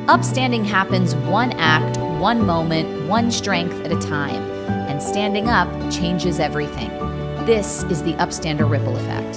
Upstanding happens one act, one moment, one strength at a time, and standing up changes everything. This is the Upstander Ripple Effect.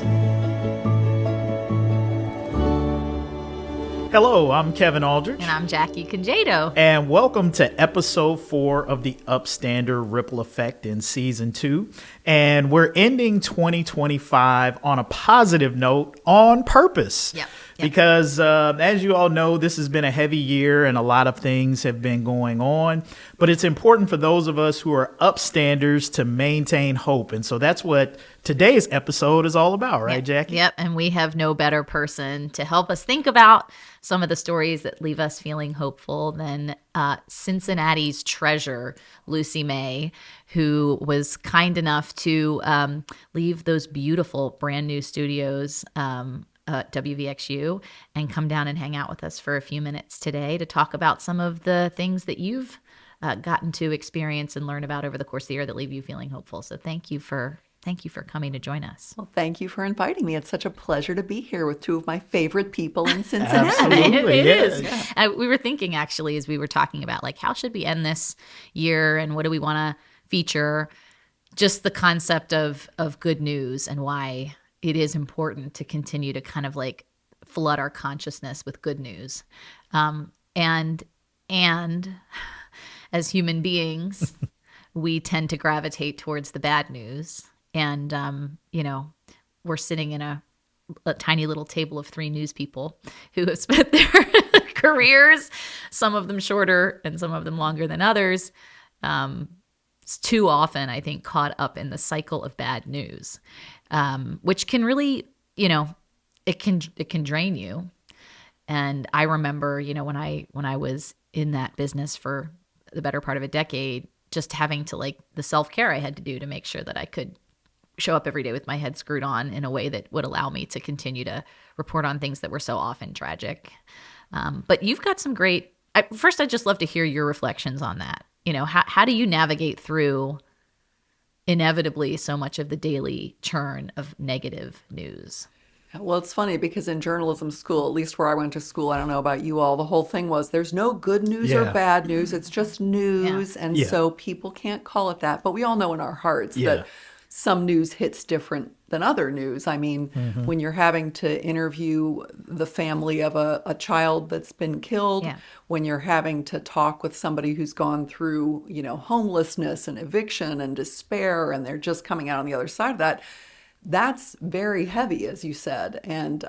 Hello, I'm Kevin Aldridge. And I'm Jackie Congedo. And welcome to episode 4 of the Upstander Ripple Effect in season 2. And we're ending 2025 on a positive note on purpose. Yep. Because as you all know, this has been a heavy year and a lot of things have been going on. But it's important for those of us who are upstanders to maintain hope. And so that's what today's episode is all about, right, Jackie? Yep. And we have no better person to help us think about some of the stories that leave us feeling hopeful than Cincinnati's treasure, Lucy May, who was kind enough to leave those beautiful brand new studios WVXU and come down and hang out with us for a few minutes today to talk about some of the things that you've gotten to experience and learn about over the course of the year that leave you feeling hopeful. So thank you for coming to join us. Well, thank you for inviting me. It's such a pleasure to be here with two of my favorite people in Cincinnati. Absolutely, It is. Yeah. We were thinking actually as we were talking about like how should we end this year and what do we want to feature, just the concept of good news and why it is important to continue to kind of like flood our consciousness with good news. And as human beings, we tend to gravitate towards the bad news. And, we're sitting in a tiny little table of 3 news people who have spent their careers, some of them shorter and some of them longer than others, too often, I think, caught up in the cycle of bad news, which can really, it can drain you. And I remember, when I was in that business for the better part of a decade, just having to like the self-care I had to do to make sure that I could show up every day with my head screwed on in a way that would allow me to continue to report on things that were so often tragic. But you've got some great, first, I'd just love to hear your reflections on that. How do you navigate through inevitably so much of the daily churn of negative news? Well, it's funny because in journalism school, at least where I went to school, I don't know about you all, the whole thing was there's no good news or bad news. It's just news. Yeah. And so people can't call it that. But we all know in our hearts that some news hits different than other news. I mean, when you're having to interview the family of a child that's been killed, when you're having to talk with somebody who's gone through, homelessness and eviction and despair, and they're just coming out on the other side of that, that's very heavy, as you said. And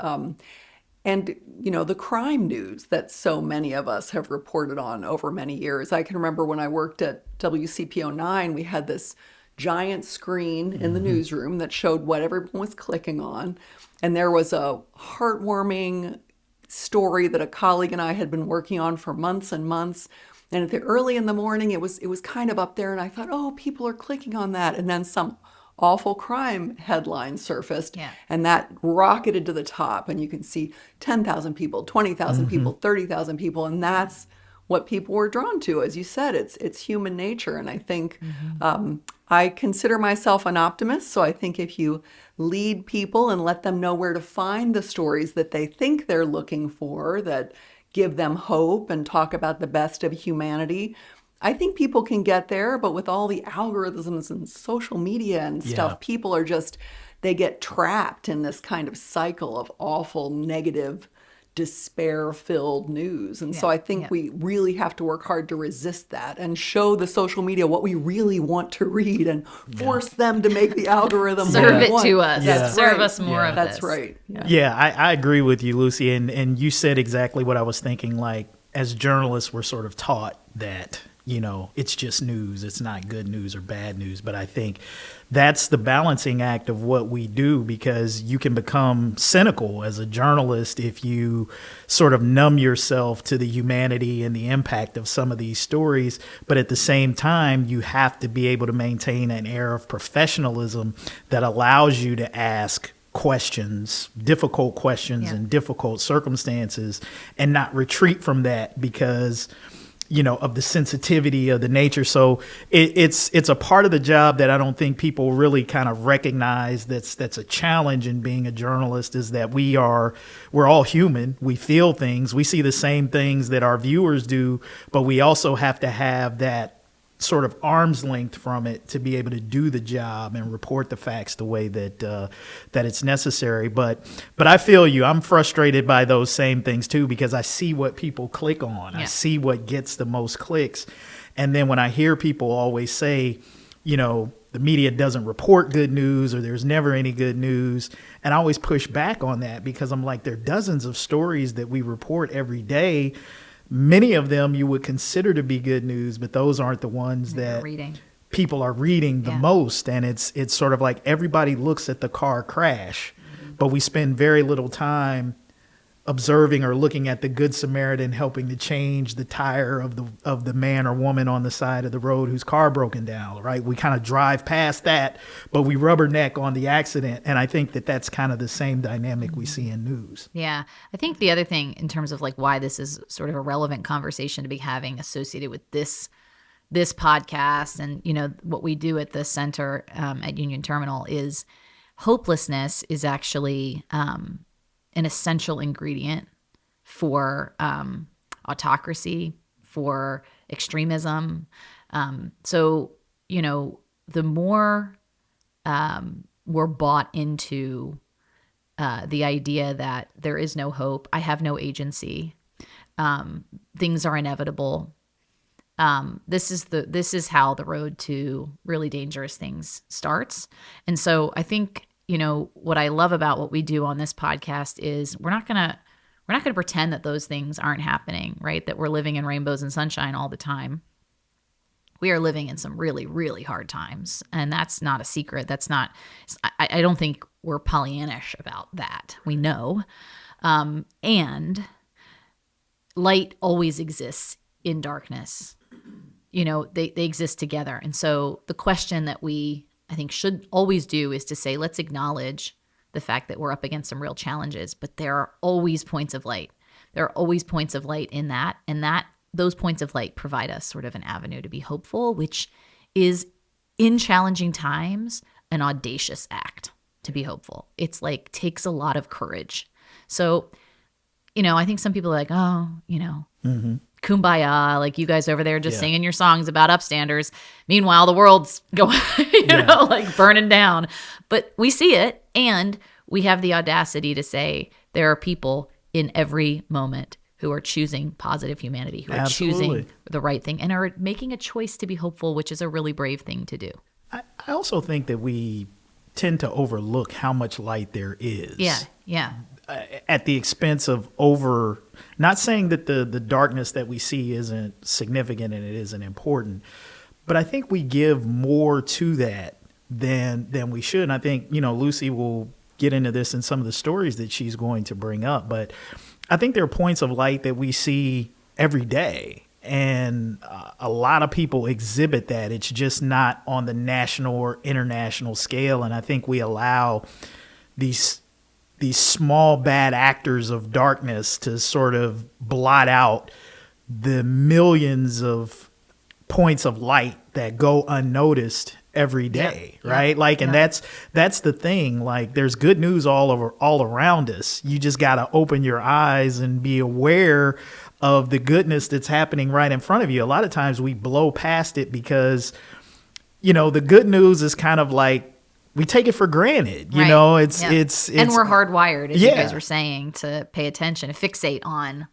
the crime news that so many of us have reported on over many years. I can remember when I worked at WCPO 9, we had this giant screen in the newsroom that showed what everyone was clicking on. And there was a heartwarming story that a colleague and I had been working on for months and months. And at the early in the morning, it was kind of up there. And I thought, oh, people are clicking on that. And then some awful crime headline surfaced, and that rocketed to the top. And you can see 10,000 people, 20,000 people, 30,000 people. And that's what people were drawn to. As you said, it's human nature. And I think I consider myself an optimist. So I think if you lead people and let them know where to find the stories that they think they're looking for, that give them hope and talk about the best of humanity, I think people can get there. But with all the algorithms and social media and stuff, people are they get trapped in this kind of cycle of awful, negative, despair-filled news. And so I think we really have to work hard to resist that and show the social media what we really want to read and force them to make the algorithm serve it to us. That's serve right. us more of That's this. right. Yeah, I agree with you, Lucy. And you said exactly what I was thinking. Like, as journalists, we're sort of taught that, it's just news. It's not good news or bad news. But I think that's the balancing act of what we do, because you can become cynical as a journalist if you sort of numb yourself to the humanity and the impact of some of these stories. But at the same time, you have to be able to maintain an air of professionalism that allows you to ask questions, difficult questions in difficult circumstances, and not retreat from that because of the sensitivity of the nature. So it's a part of the job that I don't think people really kind of recognize. That's a challenge in being a journalist, is that we're all human. We feel things. We see the same things that our viewers do, but we also have to have that sort of arm's length from it to be able to do the job and report the facts the way that it's necessary. But I feel you. I'm frustrated by those same things too, because I see what people click on. I see what gets the most clicks. And then when I hear people always say, the media doesn't report good news, or there's never any good news, and I always push back on that, because I'm like, there are dozens of stories that we report every day. Many of them you would consider to be good news, but those aren't the ones that people are reading the most. And it's sort of like everybody looks at the car crash, but we spend very little time observing or looking at the Good Samaritan helping to change the tire of the man or woman on the side of the road whose car broken down, right? We kind of drive past that, but we rubberneck on the accident. And I think that that's kind of the same dynamic we see in news. Yeah. I think the other thing in terms of like why this is sort of a relevant conversation to be having associated with this podcast and, what we do at the center at Union Terminal is hopelessness is actually an essential ingredient for autocracy, for extremism. So, the more we're bought into the idea that there is no hope, I have no agency, things are inevitable. This is how the road to really dangerous things starts. And so I think, what I love about what we do on this podcast is we're not going to pretend that those things aren't happening, right? That we're living in rainbows and sunshine all the time. We are living in some really, really hard times. And that's not a secret. I don't think we're Pollyannish about that. We know. And light always exists in darkness. They exist together. And so the question that we, I think, should always do is to say, let's acknowledge the fact that we're up against some real challenges, but there are always points of light. There are always points of light in that, and those points of light provide us sort of an avenue to be hopeful, which is, in challenging times, an audacious act to be hopeful. It's like takes a lot of courage. So, I think some people are like, kumbaya, like you guys over there just singing your songs about upstanders. Meanwhile, the world's going, like burning down. But we see it, and we have the audacity to say there are people in every moment who are choosing positive humanity, who are choosing the right thing, and are making a choice to be hopeful, which is a really brave thing to do. I also think that we tend to overlook how much light there is. Yeah. At the expense of not saying that the darkness that we see isn't significant and it isn't important, but I think we give more to that than we should. And I think, Lucy will get into this in some of the stories that she's going to bring up, but I think there are points of light that we see every day. And a lot of people exhibit that. It's just not on the national or international scale. And I think we allow these small bad actors of darkness to sort of blot out the millions of points of light that go unnoticed every day, right? And that's the thing. Like, there's good news all around us. You just got to open your eyes and be aware of the goodness that's happening right in front of you. A lot of times we blow past it because, the good news is kind of like, we take it for granted, it's and we're hardwired, as you guys were saying, to pay attention, to fixate on,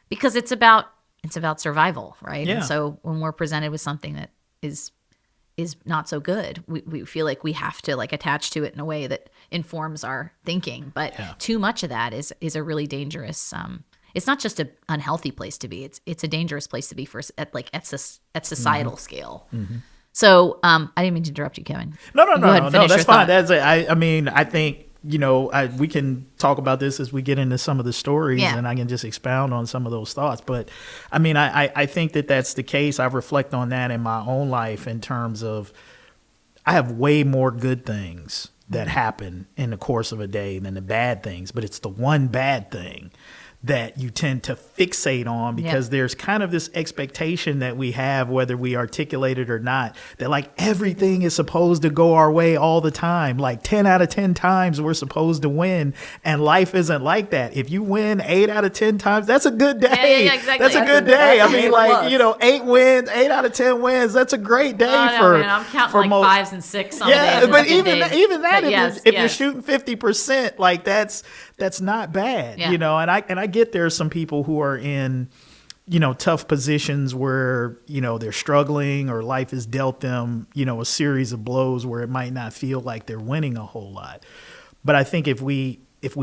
because it's about survival, right? Yeah. And so when we're presented with something that is not so good, we feel like we have to like attach to it in a way that informs our thinking. But too much of that is a really dangerous. It's not just an unhealthy place to be. It's a dangerous place to be at societal scale. Mm-hmm. So I didn't mean to interrupt you, Kevin. No, that's fine. That's it. I think, we can talk about this as we get into some of the stories, and I can just expound on some of those thoughts. But I think that that's the case. I reflect on that in my own life in terms of I have way more good things that happen in the course of a day than the bad things. But it's the one bad thing that you tend to fixate on, because there's kind of this expectation that we have, whether we articulate it or not, that like everything is supposed to go our way all the time. Like 10 out of 10 times we're supposed to win, and life isn't like that. If you win 8 out of 10 times, that's a good day. Exactly. That's a good day. I mean, like, 8 out of 10 wins, that's a great day I'm counting like 5s and 6 on days. But even that, if you're shooting 50%, like that's not bad, and I get there are some people who are in, tough positions where, they're struggling, or life has dealt them, a series of blows where it might not feel like they're winning a whole lot. But I think if we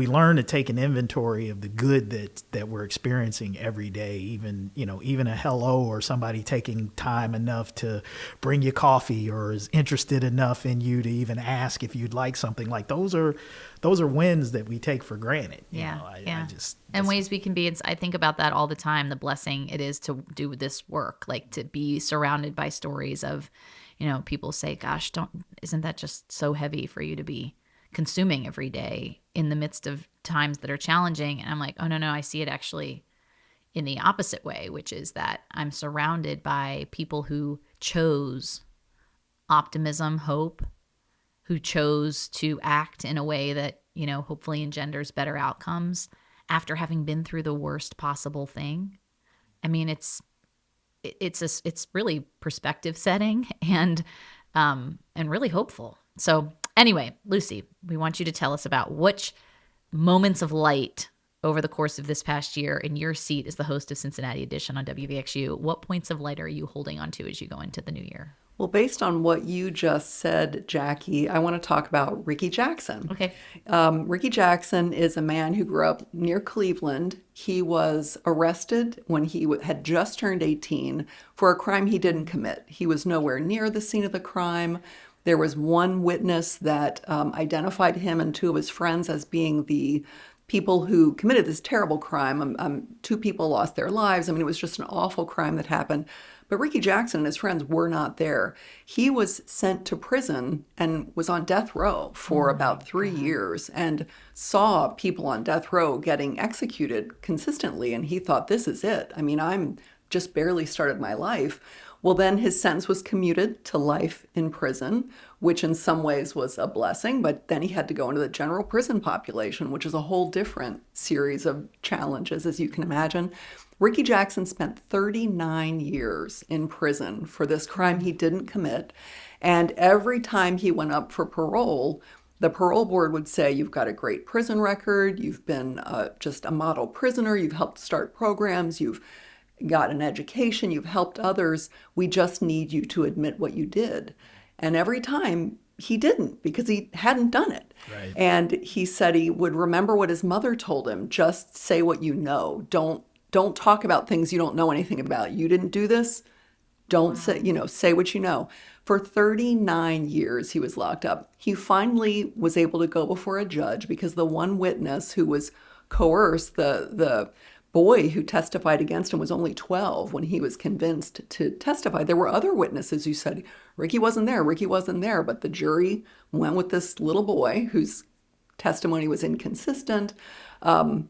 learn to take an inventory of the good that we're experiencing every day, even a hello, or somebody taking time enough to bring you coffee, or is interested enough in you to even ask if you'd like something, like those are wins that we take for granted. And ways we can be, I think about that all the time, the blessing it is to do this work, like to be surrounded by stories of, people say, gosh, isn't that just so heavy for you to be consuming every day in the midst of times that are challenging? And I'm like, oh, no, I see it actually in the opposite way, which is that I'm surrounded by people who chose optimism, hope, who chose to act in a way that, hopefully engenders better outcomes after having been through the worst possible thing. I mean, it's really perspective setting and really hopeful. So anyway, Lucy, we want you to tell us about which moments of light over the course of this past year in your seat as the host of Cincinnati Edition on WVXU. What points of light are you holding on to as you go into the new year? Well, based on what you just said, Jackie, I want to talk about Ricky Jackson. Okay. Ricky Jackson is a man who grew up near Cleveland. He was arrested when he had just turned 18 for a crime he didn't commit. He was nowhere near the scene of the crime. There was one witness that identified him and 2 of his friends as being the people who committed this terrible crime. 2 people lost their lives. I mean, it was just an awful crime that happened. But Ricky Jackson and his friends were not there. He was sent to prison and was on death row for about 3 years, and saw people on death row getting executed consistently. And he thought, this is it. I mean, I'm just barely started my life. Well, then his sentence was commuted to life in prison, which in some ways was a blessing, but then he had to go into the general prison population, which is a whole different series of challenges, as you can imagine. Ricky Jackson spent 39 years in prison for this crime he didn't commit, and every time he went up for parole, the parole board would say, you've got a great prison record, you've been just a model prisoner, you've helped start programs, you've got an education, you've helped others, we just need you to admit what you did. And every time he didn't, because he hadn't done it. Right. And he said he would remember what his mother told him, just say what you know. Don't talk about things you don't know anything about. You didn't do this, don't say what you know. For 39 years he was locked up. He finally was able to go before a judge because the one witness who was coerced, the boy who testified against him, was only 12 when he was convinced to testify. There were other witnesses who said, Ricky wasn't there, but the jury went with this little boy whose testimony was inconsistent. A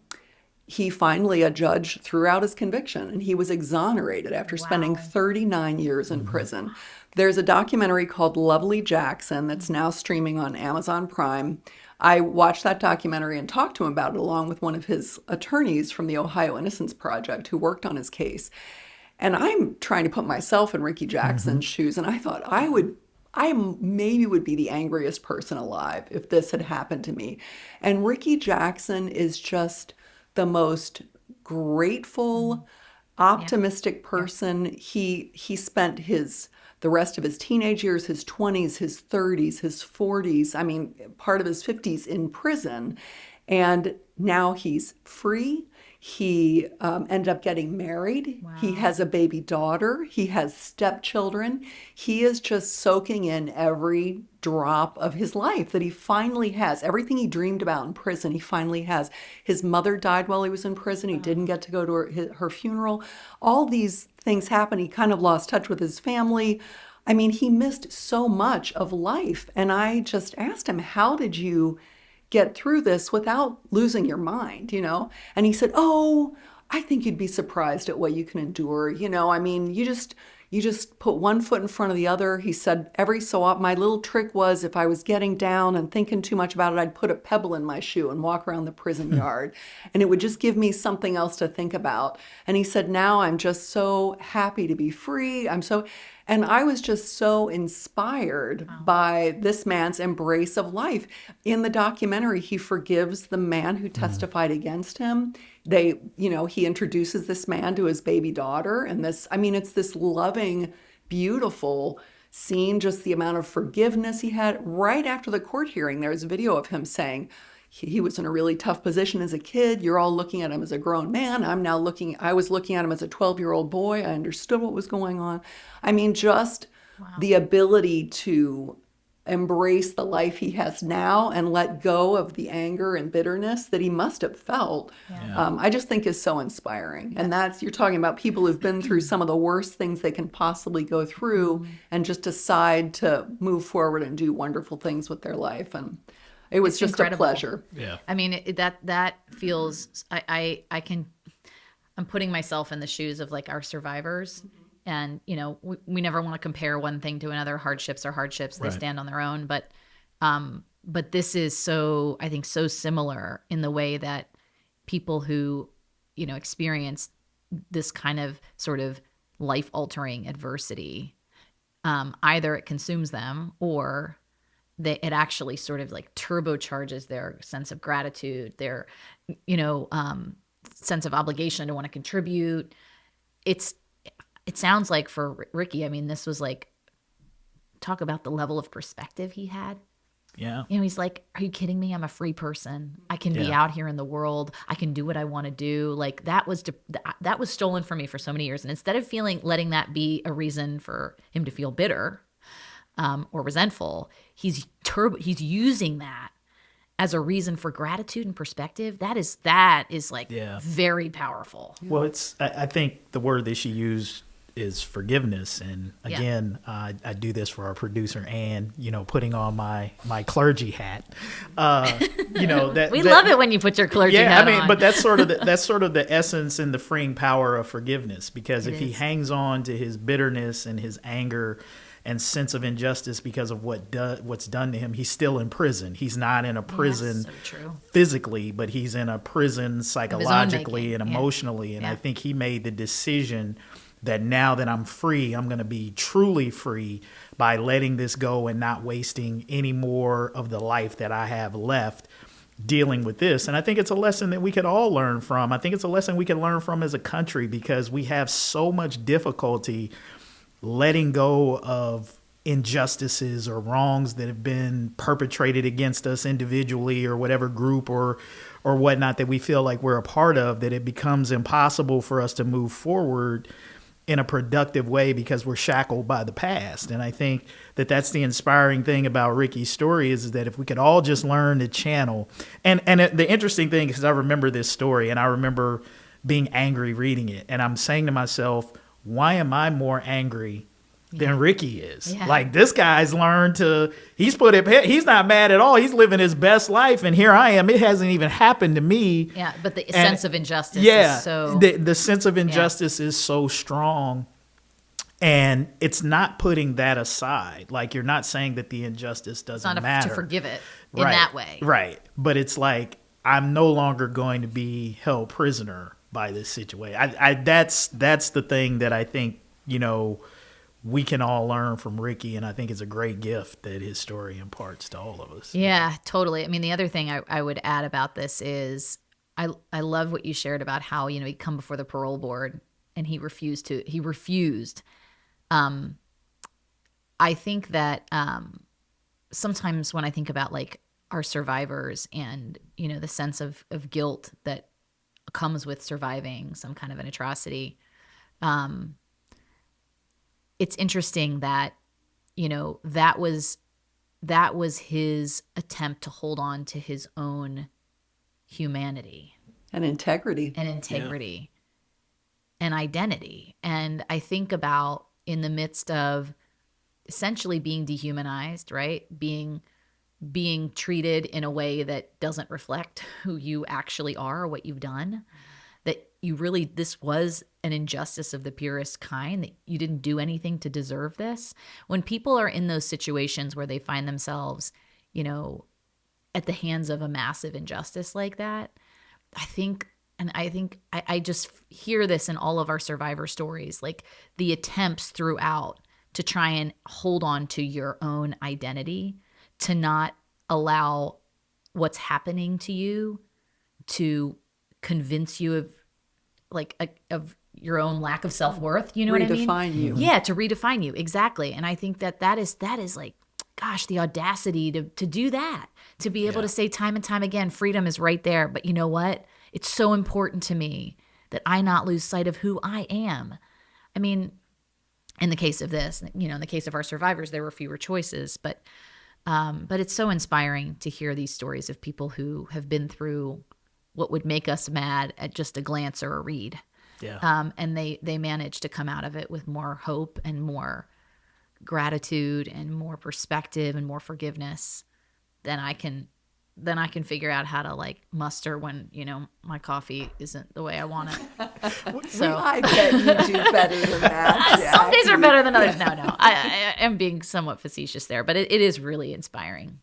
judge threw out his conviction, and he was exonerated after spending 39 years in prison. There's a documentary called Lovely Jackson that's now streaming on Amazon Prime. I watched that documentary and talked to him about it along with one of his attorneys from the Ohio Innocence Project who worked on his case. And I'm trying to put myself in Ricky Jackson's shoes, and I thought I maybe would be the angriest person alive if this had happened to me. And Ricky Jackson is just the most grateful, optimistic person. He spent the rest of his teenage years, his 20s, his 30s, his 40s, I mean, part of his 50s in prison. And now he's free. He ended up getting married. Wow. He has a baby daughter. He has stepchildren. He is just soaking in every drop of his life that he finally has. Everything he dreamed about in prison, he finally has. His mother died while he was in prison. He didn't get to go to her funeral. All these things happened. He kind of lost touch with his family. I mean, he missed so much of life. And I just asked him, how did you get through this without losing your mind, you know? And he said, oh, I think you'd be surprised at what you can endure. You know, I mean, you just put one foot in front of the other. He said every so often, my little trick was if I was getting down and thinking too much about it, I'd put a pebble in my shoe and walk around the prison yard. And it would just give me something else to think about. And he said, now I'm just so happy to be free. And I was just so inspired by this man's embrace of life. In the documentary, he forgives the man who testified against him. He introduces this man to his baby daughter. And it's this loving, beautiful scene, just the amount of forgiveness he had. Right after the court hearing, there's a video of him saying, he was in a really tough position as a kid. You're all looking at him as a grown man. I was looking at him as a 12-year-old boy. I understood what was going on. I mean, just the ability to embrace the life he has now and let go of the anger and bitterness that he must have felt, I just think is so inspiring. And you're talking about people who've been through some of the worst things they can possibly go through and just decide to move forward and do wonderful things with their life. And it was just incredible. A pleasure. Yeah. I mean, that feels, I'm putting myself in the shoes of like our survivors. And, you know, we never want to compare one thing to another. Hardships are hardships. They stand on their own. But this is I think so similar in the way that people who, you know, experience this kind of sort of life altering adversity, either it consumes them or it actually sort of like turbocharges their sense of gratitude, their, you know, sense of obligation to want to contribute. It sounds like for Ricky, I mean, this was like, talk about the level of perspective he had. Yeah. You know, he's like, are you kidding me? I'm a free person. I can be out here in the world. I can do what I want to do. Like that was stolen from me for so many years. And instead of letting that be a reason for him to feel bitter, or resentful, he's using that as a reason for gratitude and perspective. That is like very powerful. Well, I think the word that she used is forgiveness. And again, I do this for our producer, Ann, you know, putting on my clergy hat. You know, that love it when you put your clergy hat on. But that's sort of the essence and the freeing power of forgiveness, because if he hangs on to his bitterness and his anger and sense of injustice because of what's done to him, he's still in prison. He's not in a prison physically, but he's in a prison psychologically and emotionally. And I think he made the decision that now that I'm free, I'm going to be truly free by letting this go and not wasting any more of the life that I have left dealing with this. And I think it's a lesson that we could all learn from. I think it's a lesson we can learn from as a country, because we have so much difficulty letting go of injustices or wrongs that have been perpetrated against us individually or whatever group or whatnot that we feel like we're a part of, that it becomes impossible for us to move forward in a productive way because we're shackled by the past. And I think that that's the inspiring thing about Ricky's story is that if we could all just learn to channel. And the interesting thing is I remember this story and I remember being angry reading it. And I'm saying to myself, why am I more angry than Ricky is? Yeah. Like, this guy's learned he's not mad at all. He's living his best life. And here I am. It hasn't even happened to me. Yeah. But the sense of injustice is so. The sense of injustice is so strong. And it's not putting that aside. Like, you're not saying that the injustice doesn't matter. To forgive it in that way. Right. But it's like, I'm no longer going to be held prisoner by this situation. That's the thing that I think, you know, we can all learn from Ricky, and I think it's a great gift that his story imparts to all of us. Yeah, totally. I mean, the other thing I would add about this is I love what you shared about how, you know, he'd come before the parole board and he refused. I think that sometimes when I think about like our survivors and, you know, the sense of guilt that comes with surviving some kind of an atrocity, it's interesting that, you know, that was his attempt to hold on to his own humanity and integrity and identity. And I think about in the midst of essentially being dehumanized, right? Being being treated in a way that doesn't reflect who you actually are or what you've done, that you really, this was an injustice of the purest kind, that you didn't do anything to deserve this. When people are in those situations where they find themselves, at the hands of a massive injustice like that, I just hear this in all of our survivor stories, like the attempts throughout to try and hold on to your own identity, to not allow what's happening to you to convince you of your own lack of self-worth. You know what I mean? Redefine you. Yeah, to redefine you. Exactly. And I think that is like, gosh, the audacity to do that, to be able to say time and time again, freedom is right there. But you know what? It's so important to me that I not lose sight of who I am. I mean, in the case of this, in the case of our survivors, there were fewer choices, but it's so inspiring to hear these stories of people who have been through what would make us mad at just a glance or a read. Yeah. And they managed to come out of it with more hope and more gratitude and more perspective and more forgiveness than I can figure out how to muster when, my coffee isn't the way I want it. So I bet you do better than that. Some days are better than others. No. I am being somewhat facetious there, but it is really inspiring.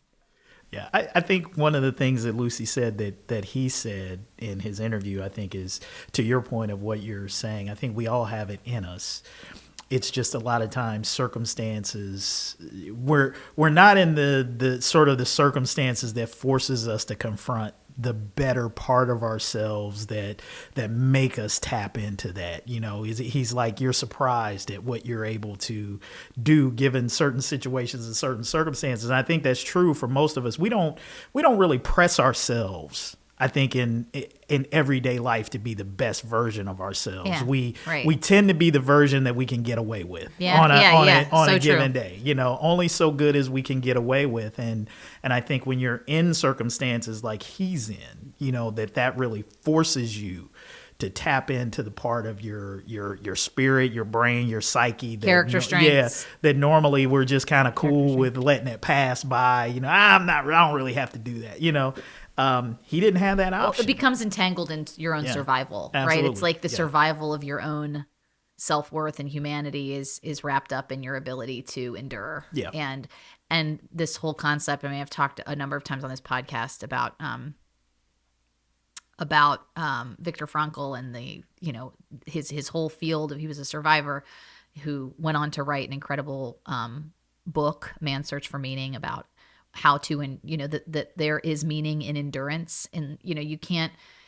Yeah, I think one of the things that Lucy said that he said in his interview, I think, is to your point of what you're saying. I think we all have it in us. It's just a lot of times circumstances, we're not in the sort of the circumstances that forces us to confront the better part of ourselves that make us tap into that. He's like, you're surprised at what you're able to do given certain situations and certain circumstances. And I think that's true for most of us. We don't really press ourselves, I think, in everyday life to be the best version of ourselves. Yeah, we right. tend to be the version that we can get away with on a given day. Only so good as we can get away with. And I think when you're in circumstances like he's in, that really forces you to tap into the part of your spirit, your brain, your psyche, character strengths. That normally we're just kind of cool with letting it pass by. I don't really have to do that. He didn't have that option. Well, it becomes entangled in your own survival, absolutely. Right? It's like the survival of your own self-worth and humanity is wrapped up in your ability to endure. Yeah. And this whole concept, I've talked a number of times on this podcast about Viktor Frankl and his whole field. He was a survivor who went on to write an incredible book, Man's Search for Meaning, about how to, and that there is meaning in endurance. And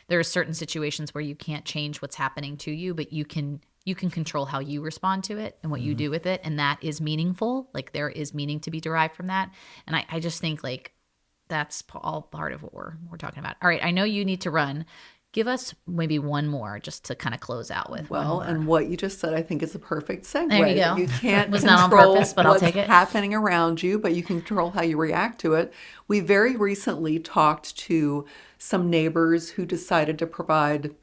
there are certain situations where you can't change what's happening to you, but you can control how you respond to it and what you do with it, and that is meaningful. Like, there is meaning to be derived from that. And I just think that's all part of what we're talking about. All right, I know you need to run. Give us maybe one more just to kind of close out with. Well, and what you just said, I think, is a perfect segue. There you go. You can't was control not on purpose, but I'll take it. What's happening around you, but you can control how you react to it. We very recently talked to some neighbors who decided to provide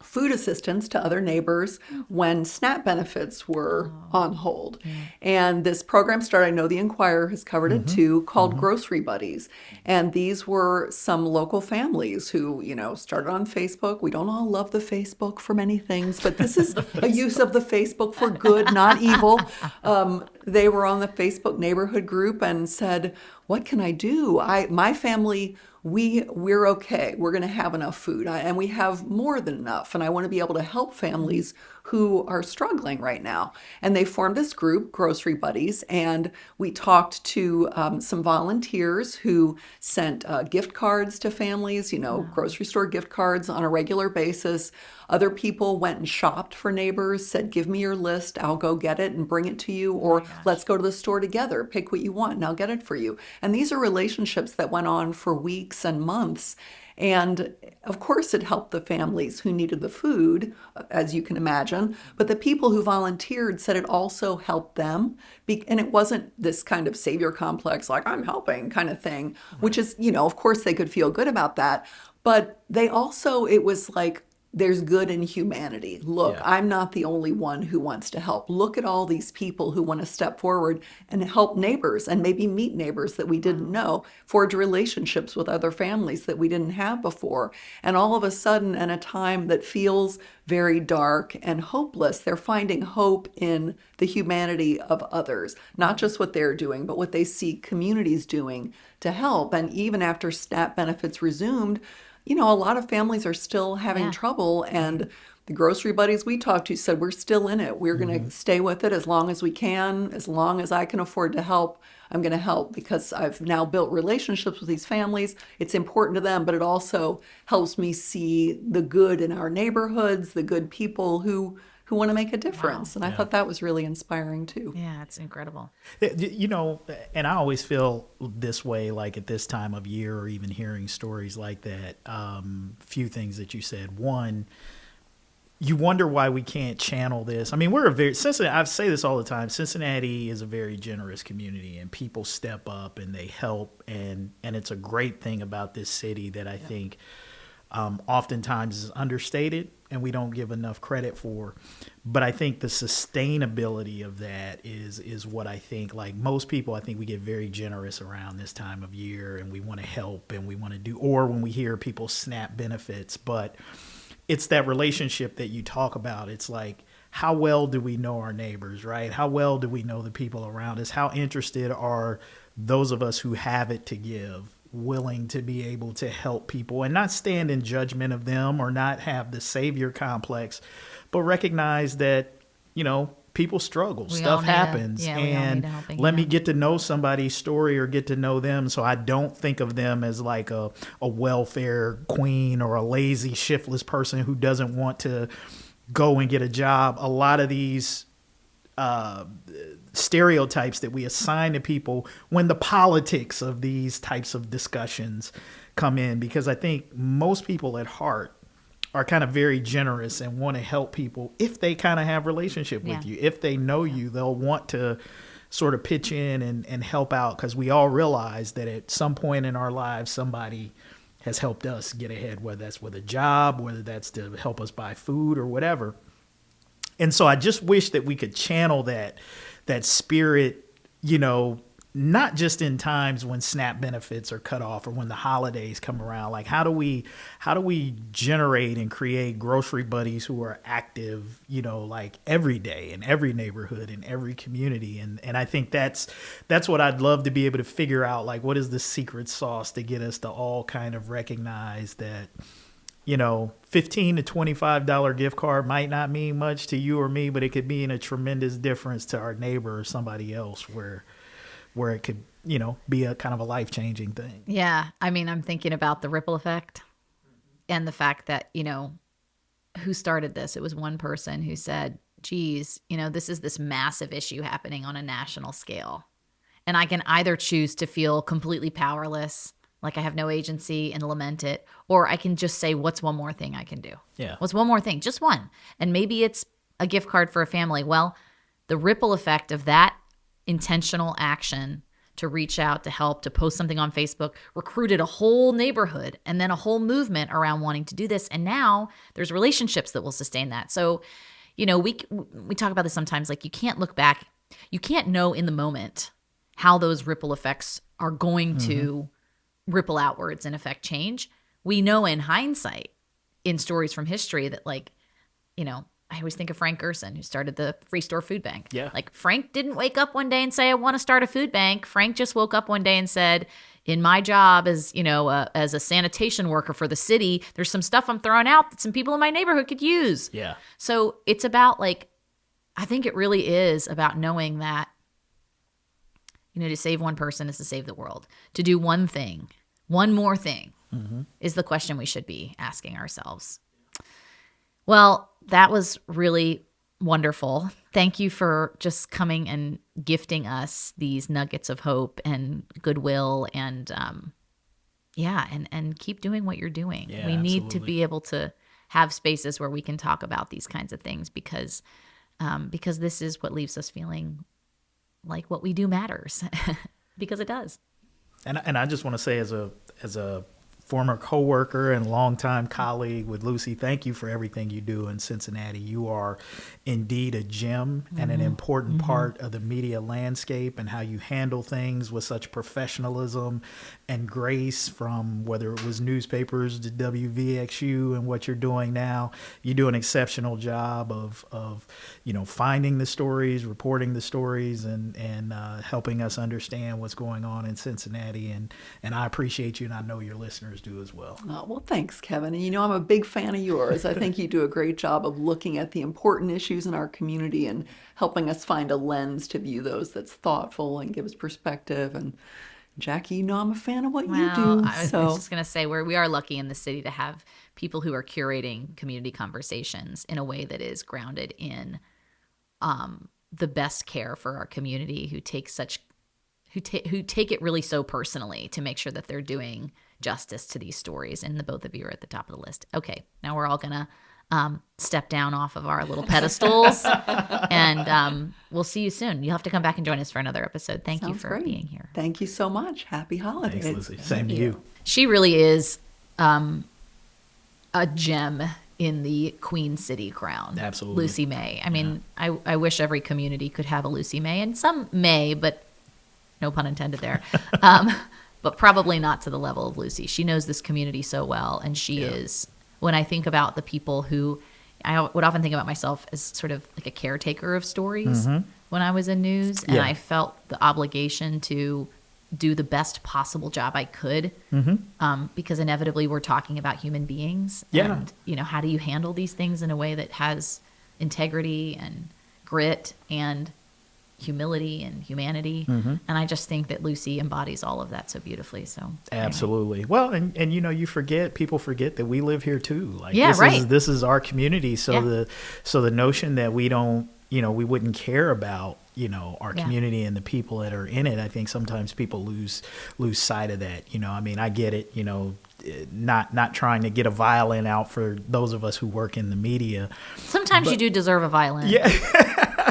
food assistance to other neighbors when SNAP benefits were on hold. And this program started, I know the Inquirer has covered it too, called Grocery Buddies. And these were some local families who, started on Facebook. We don't all love the Facebook for many things, but this is a use of the Facebook for good, not evil. They were on the Facebook neighborhood group and said, what can I do? My family, we're okay. We're going to have enough food, and we have more than enough. And I want to be able to help families who are struggling right now. And they formed this group, Grocery Buddies, and we talked to some volunteers who sent gift cards to families, grocery store gift cards on a regular basis. Other people went and shopped for neighbors, said, give me your list, I'll go get it and bring it to you, or let's go to the store together, pick what you want, and I'll get it for you. And these are relationships that went on for weeks and months. And of course, it helped the families who needed the food, as you can imagine. But the people who volunteered said it also helped them. And it wasn't this kind of savior complex, like I'm helping kind of thing, which is, of course, they could feel good about that. But they also, it was like there's good in humanity. Look, Yeah. I'm not the only one who wants to help. Look at all these people who want to step forward and help neighbors and maybe meet neighbors that we didn't know, forge relationships with other families that we didn't have before. And all of a sudden, in a time that feels very dark and hopeless, they're finding hope in the humanity of others, not just what they're doing, but what they see communities doing to help. And even after SNAP benefits resumed, a lot of families are still having trouble, and the grocery buddies we talked to said, we're still in it. We're going to stay with it as long as we can. As long as I can afford to help, I'm going to help, because I've now built relationships with these families. It's important to them, but it also helps me see the good in our neighborhoods, the good people who want to make a difference. And I thought that was really inspiring too. Yeah, it's incredible. And I always feel this way, like at this time of year, or even hearing stories like that. Few things that you said. One, you wonder why we can't channel this. I mean, Cincinnati, I say this all the time, Cincinnati is a very generous community, and people step up and they help. And it's a great thing about this city that I think oftentimes is understated and we don't give enough credit for. But I think the sustainability of that is what I think, like most people, I think we get very generous around this time of year, and we want to help and we want to do, or when we hear people SNAP benefits. But it's that relationship that you talk about. It's like, how well do we know our neighbors, right? How well do we know the people around us? How interested are those of us who have it to give, willing to be able to help people and not stand in judgment of them or not have the savior complex, but recognize that, people struggle, stuff happens, and let me get to know somebody's story or get to know them, so I don't think of them as like a welfare queen or a lazy, shiftless person who doesn't want to go and get a job. A lot of these stereotypes that we assign to people when the politics of these types of discussions come in, because I think most people at heart are kind of very generous and want to help people if they kind of have relationship with you. If they know you, they'll want to sort of pitch in and help out, because we all realize that at some point in our lives, somebody has helped us get ahead, whether that's with a job, whether that's to help us buy food or whatever. And so I just wish that we could channel that spirit, not just in times when SNAP benefits are cut off or when the holidays come around. Like, how do we generate and create grocery buddies who are active, like every day in every neighborhood, in every community. And I think that's what I'd love to be able to figure out, like, what is the secret sauce to get us to all kind of recognize that, $15 to $25 gift card might not mean much to you or me, but it could mean a tremendous difference to our neighbor or somebody else where it could, be a kind of a life-changing thing. Yeah. I mean, I'm thinking about the ripple effect and the fact that, who started this? It was one person who said, geez, this is this massive issue happening on a national scale. And I can either choose to feel completely powerless, like I have no agency, and lament it, or I can just say, what's one more thing I can do? Yeah. What's one more thing? Just one. And maybe it's a gift card for a family. Well, the ripple effect of that intentional action to reach out, to help, to post something on Facebook, recruited a whole neighborhood and then a whole movement around wanting to do this. And now there's relationships that will sustain that. So, we talk about this sometimes, like you can't look back. You can't know in the moment how those ripple effects are going to ripple outwards and affect change. We know in hindsight, in stories from history, that I always think of Frank Gerson, who started the Free Store Food Bank. Yeah. Like, Frank didn't wake up one day and say, I want to start a food bank. Frank just woke up one day and said, in my job as, as a sanitation worker for the city, there's some stuff I'm throwing out that some people in my neighborhood could use. Yeah. So it's about I think it really is about knowing that, to save one person is to save the world. To do one thing, one more thing, is the question we should be asking ourselves. Well, that was really wonderful. Thank you for just coming and gifting us these nuggets of hope and goodwill, and and keep doing what you're doing. Yeah, we need to absolutely. be able to have spaces where we can talk about these kinds of things, because this is what leaves us feeling like what we do matters, because it does. And I just want to say, as a former coworker and longtime colleague with Lucy, thank you for everything you do in Cincinnati. You are indeed a gem and an important part of the media landscape, and how you handle things with such professionalism and grace, from whether it was newspapers to WVXU and what you're doing now. You do an exceptional job of finding the stories, reporting the stories, and helping us understand what's going on in Cincinnati. And I appreciate you, and I know your listeners do as well. Oh, well, thanks, Kevin. And I'm a big fan of yours. I think you do a great job of looking at the important issues in our community and helping us find a lens to view those that's thoughtful and gives perspective. And Jackie, I'm a fan of what you do. I was just going to say, we are lucky in the city to have people who are curating community conversations in a way that is grounded in the best care for our community, who take it really so personally to make sure that they're doing justice to these stories. And the both of you are at the top of the list. Okay, now we're all going to step down off of our little pedestals, and we'll see you soon. You'll have to come back and join us for another episode. Thank you for being here. Thank you so much. Happy holidays. Thanks, Lucy. Same to you. She really is a gem in the Queen City crown. Absolutely. Lucy May. I mean, I wish every community could have a Lucy May, and some may, but no pun intended there. But probably not to the level of Lucy. She knows this community so well, and she is, when I think about the people who, I would often think about myself as sort of like a caretaker of stories when I was in news, and I felt the obligation to do the best possible job I could, because inevitably we're talking about human beings. Yeah. And, how do you handle these things in a way that has integrity and grit and humility and humanity. And I just think that Lucy embodies all of that so beautifully. So absolutely. Anyway. Well, and people forget that we live here too. Like this is our community. So the notion that we don't, we wouldn't care about, our community and the people that are in it. I think sometimes people lose sight of that. I mean, I get it, not trying to get a violin out for those of us who work in the media. Sometimes you do deserve a violin. Yeah.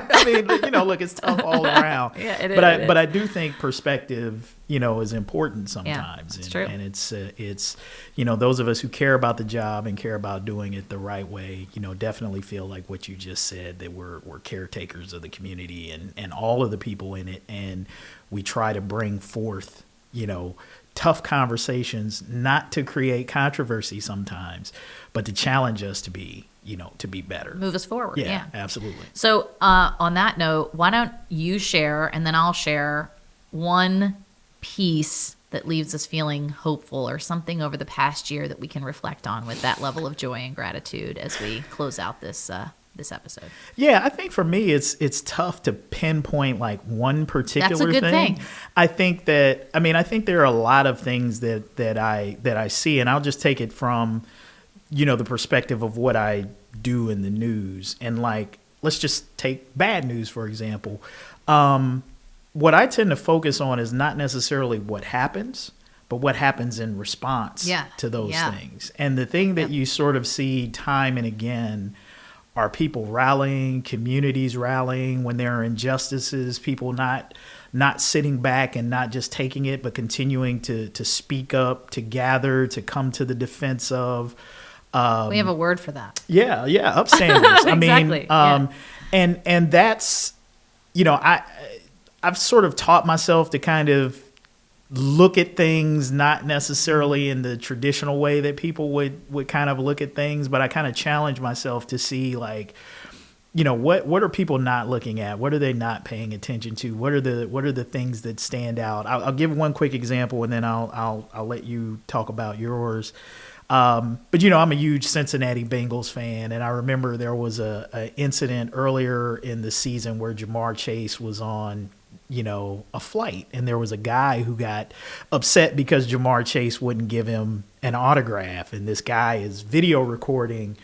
I mean, look, it's tough all around. Yeah, it is. But I do think perspective, is important sometimes. Yeah, it's true. And it's those of us who care about the job and care about doing it the right way, definitely feel like what you just said, that we're caretakers of the community and all of the people in it. And we try to bring forth, tough conversations, not to create controversy sometimes, but to challenge us to be better. Move us forward. Yeah. Absolutely. So on that note, why don't you share, and then I'll share one piece that leaves us feeling hopeful, or something over the past year that we can reflect on with that level of joy and gratitude as we close out this episode. Yeah, I think for me, it's tough to pinpoint like one particular thing. That's a good thing. I think there are a lot of things that I see, and I'll just take it from, the perspective of what I do in the news. And like, let's just take bad news, for example. What I tend to focus on is not necessarily what happens, but what happens in response to those things. And the thing that you sort of see time and again are people rallying, communities rallying when there are injustices, people not sitting back and not just taking it, but continuing to speak up, to gather, to come to the defense of. We have a word for that. Yeah, upstanders. Exactly. And that's, I've sort of taught myself to kind of look at things not necessarily in the traditional way that people would kind of look at things, but I kind of challenge myself to see like, what are people not looking at? What are they not paying attention to? What are the things that stand out? I'll give one quick example, and then I'll let you talk about yours. But I'm a huge Cincinnati Bengals fan, and I remember there was a incident earlier in the season where Jamar Chase was on, a flight, and there was a guy who got upset because Jamar Chase wouldn't give him an autograph, and this guy is video recording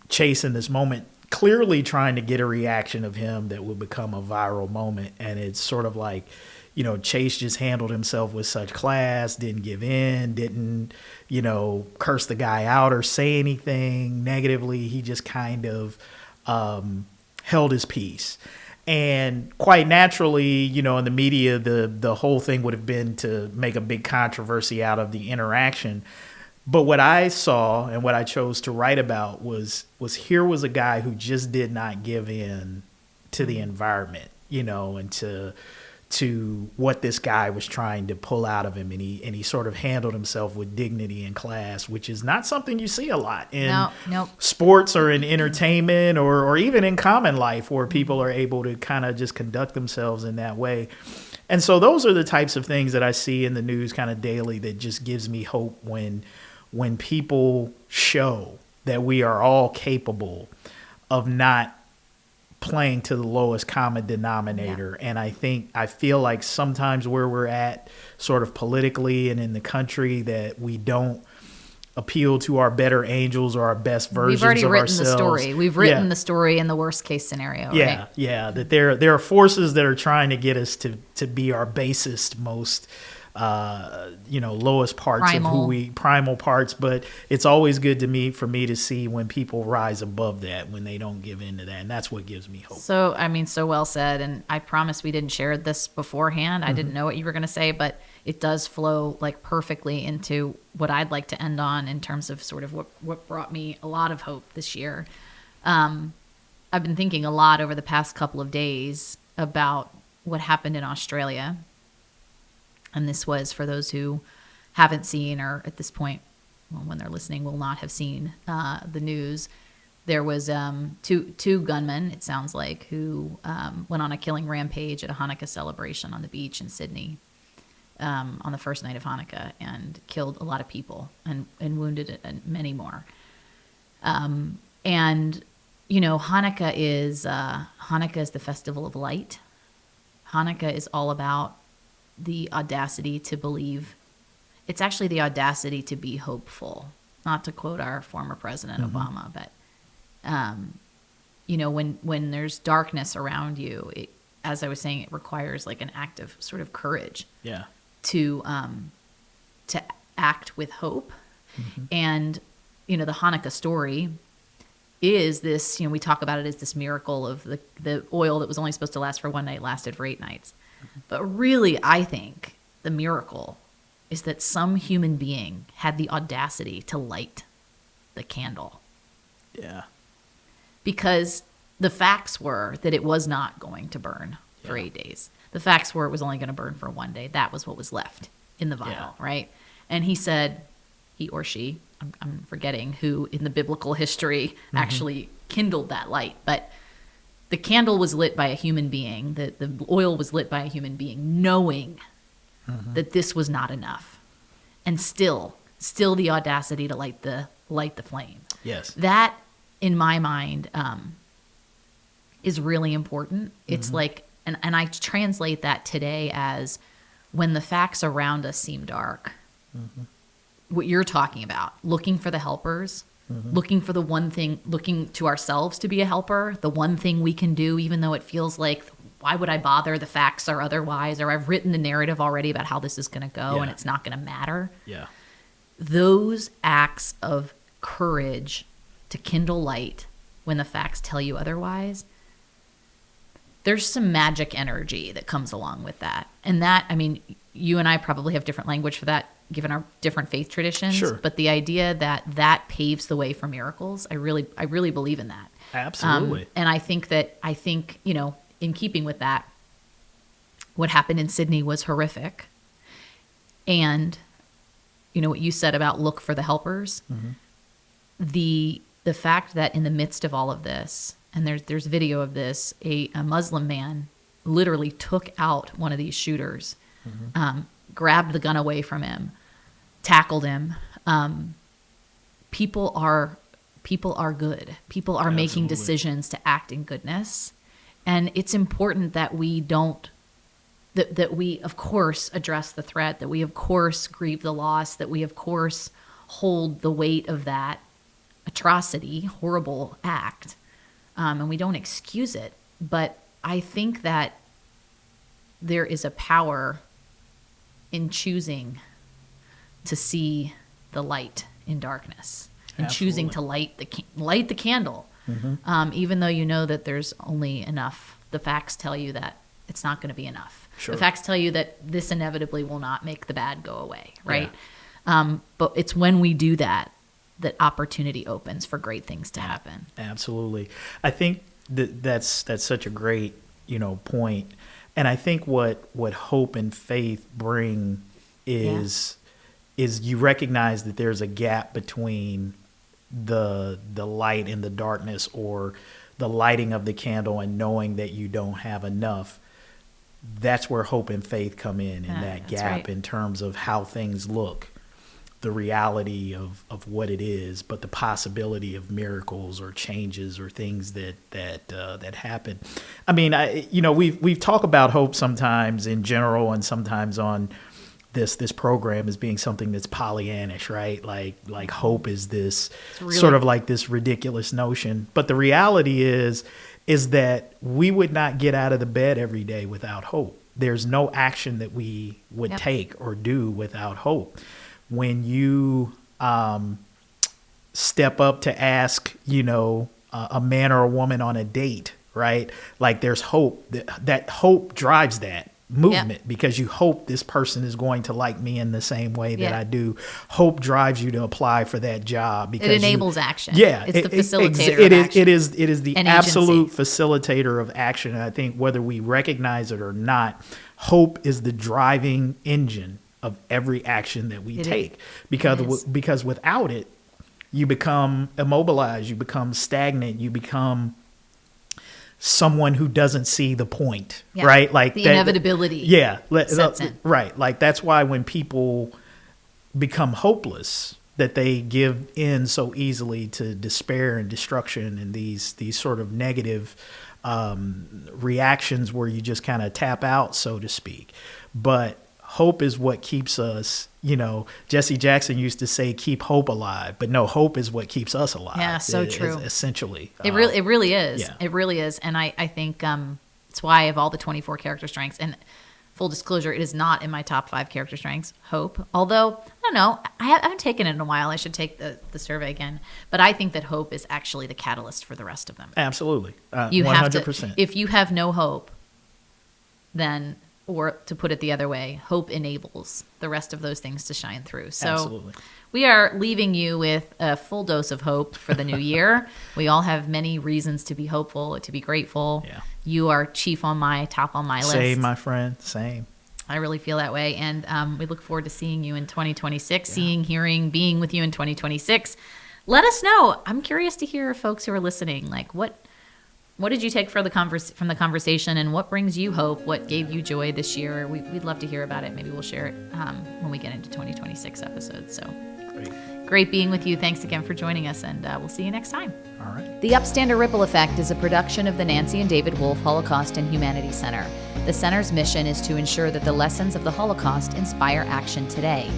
Chase in this moment, clearly trying to get a reaction of him that would become a viral moment. And it's sort of like, Chase just handled himself with such class, didn't give in, didn't, curse the guy out or say anything negatively. He just kind of held his peace. And quite naturally, you know, in the media, the whole thing would have been to make a big controversy out of the interaction. But what I saw and what I chose to write about was here was a guy who just did not give in to the environment, you know, and to what this guy was trying to pull out of him, and he sort of handled himself with dignity and class, which is not something you see a lot in sports or in entertainment or even in common life, where people are able to kind of just conduct themselves in that way. And so those are the types of things that I see in the news kind of daily that just gives me hope when people show that we are all capable of not playing to the lowest common denominator. Yeah. And I feel like sometimes where we're at sort of politically and in the country, that we don't appeal to our better angels or our best versions of ourselves. We've already written the story. We've written the story in the worst case scenario. Yeah, right? Yeah. That there are forces that are trying to get us to be our basest, most lowest parts of primal parts. But it's always good for me to see when people rise above that, when they don't give in to that. And that's what gives me hope. So, I mean, so well said. And I promise we didn't share this beforehand. I didn't know what you were going to say, but it does flow like perfectly into what I'd like to end on in terms of sort of what brought me a lot of hope this year. I've been thinking a lot over the past couple of days about what happened in Australia. And this was, for those who haven't seen, or at this point, well, when they're listening, will not have seen the news. There was two gunmen, it sounds like, who went on a killing rampage at a Hanukkah celebration on the beach in Sydney on the first night of Hanukkah, and killed a lot of people and wounded many more. And you know, Hanukkah is the festival of light. Hanukkah is all about the audacity to believe. It's actually the audacity to be hopeful, not to quote our former president Obama, but when there's darkness around you, as I was saying, it requires like an act of sort of courage to act with hope. And the Hanukkah story is this, we talk about it as this miracle of the oil that was only supposed to last for one night lasted for 8 nights. But really, I think the miracle is that some human being had the audacity to light the candle. Yeah. Because the facts were that it was not going to burn for 8 days. The facts were it was only going to burn for 1 day. That was what was left in the vial, right? And he said, he or she, I'm forgetting who in the biblical history actually kindled that light, but the candle was lit by a human being. The oil was lit by a human being, knowing that this was not enough, and still the audacity to light the flame. Yes, that in my mind is really important. It's like, and I translate that today as when the facts around us seem dark. What you're talking about, looking for the helpers. Looking for the one thing, looking to ourselves to be a helper, the one thing we can do, even though it feels like, why would I bother? The facts are otherwise, or I've written the narrative already about how this is going to go and it's not going to matter. Yeah. Those acts of courage to kindle light when the facts tell you otherwise, there's some magic energy that comes along with that. And that, I mean, you and I probably have different language for that, given our different faith traditions. Sure. But the idea that paves the way for miracles, I really believe in that. Absolutely. And I think, in keeping with that, what happened in Sydney was horrific. And, what you said about look for the helpers, the fact that in the midst of all of this, and there's video of this, a Muslim man literally took out one of these shooters, grabbed the gun away from him, tackled him. People are good. People are making decisions to act in goodness. And it's important that we don't, that we, of course, address the threat, that we, of course, grieve the loss, that we, of course, hold the weight of that atrocity, horrible act. And we don't excuse it. But I think that there is a power in choosing to see the light in darkness, and choosing to light the candle. even though you know that there's only enough. The facts tell you that it's not going to be enough. Sure. The facts tell you that this inevitably will not make the bad go away, right? Yeah. But it's when we do that opportunity opens for great things to happen. Absolutely. I think that's such a great, point. And I think what hope and faith bring is you recognize that there's a gap between the light and the darkness, or the lighting of the candle and knowing that you don't have enough. That's where hope and faith come in that gap, in terms of how things look, the reality of what it is, but the possibility of miracles or changes or things that happen. I mean, we've talked about hope sometimes in general, and sometimes on this program as being something that's Pollyannish, right? Like hope is this sort of like this ridiculous notion. But the reality is that we would not get out of the bed every day without hope. There's no action that we would take or do without hope. When you step up to ask, a man or a woman on a date, right? Like there's hope. That hope drives that movement, because you hope this person is going to like me in the same way that I do. Hope drives you to apply for that job because it enables action. Yeah, it's the facilitator of action. It is the absolute facilitator of action. And I think whether we recognize it or not, hope is the driving engine of every action that we take. Because without it, you become immobilized, you become stagnant, you become someone who doesn't see the point, right? Like the inevitability sets in. Right. Like that's why when people become hopeless, that they give in so easily to despair and destruction and these sort of negative reactions where you just kind of tap out, so to speak. But hope is what keeps us, Jesse Jackson used to say, keep hope alive. But no, hope is what keeps us alive. Yeah, so true. Essentially. It really is. Yeah. It really is. And I think it's why of all the 24 character strengths, and full disclosure, it is not in my top 5 character strengths, hope. Although, I don't know, I haven't taken it in a while. I should take the survey again. But I think that hope is actually the catalyst for the rest of them. Absolutely. You 100%. Have to, if you have no hope, then... Or to put it the other way, hope enables the rest of those things to shine through. So Absolutely. We are leaving you with a full dose of hope for the new year. We all have many reasons to be hopeful, to be grateful. Yeah. You are top on my list. Same, my friend. Same. I really feel that way. And we look forward to seeing you in 2026, hearing, being with you in 2026. Let us know. I'm curious to hear folks who are listening, like what did you take from the conversation, and what brings you hope? What gave you joy this year? We'd love to hear about it. Maybe we'll share it when we get into 2026 episodes. So great being with you. Thanks again for joining us, and we'll see you next time. All right. The Upstander Ripple Effect is a production of the Nancy and David Wolf Holocaust and Humanities Center. The center's mission is to ensure that the lessons of the Holocaust inspire action today.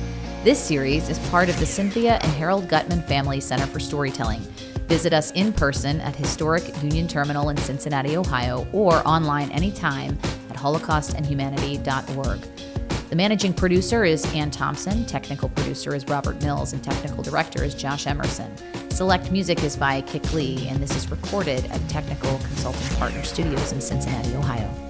This series is part of the Cynthia and Harold Gutman Family Center for Storytelling. Visit us in person at Historic Union Terminal in Cincinnati, Ohio, or online anytime at holocaustandhumanity.org. The managing producer is Ann Thompson, technical producer is Robert Mills, and technical director is Josh Emerson. Select music is by Kick Lee, and this is recorded at Technical Consulting Partner Studios in Cincinnati, Ohio.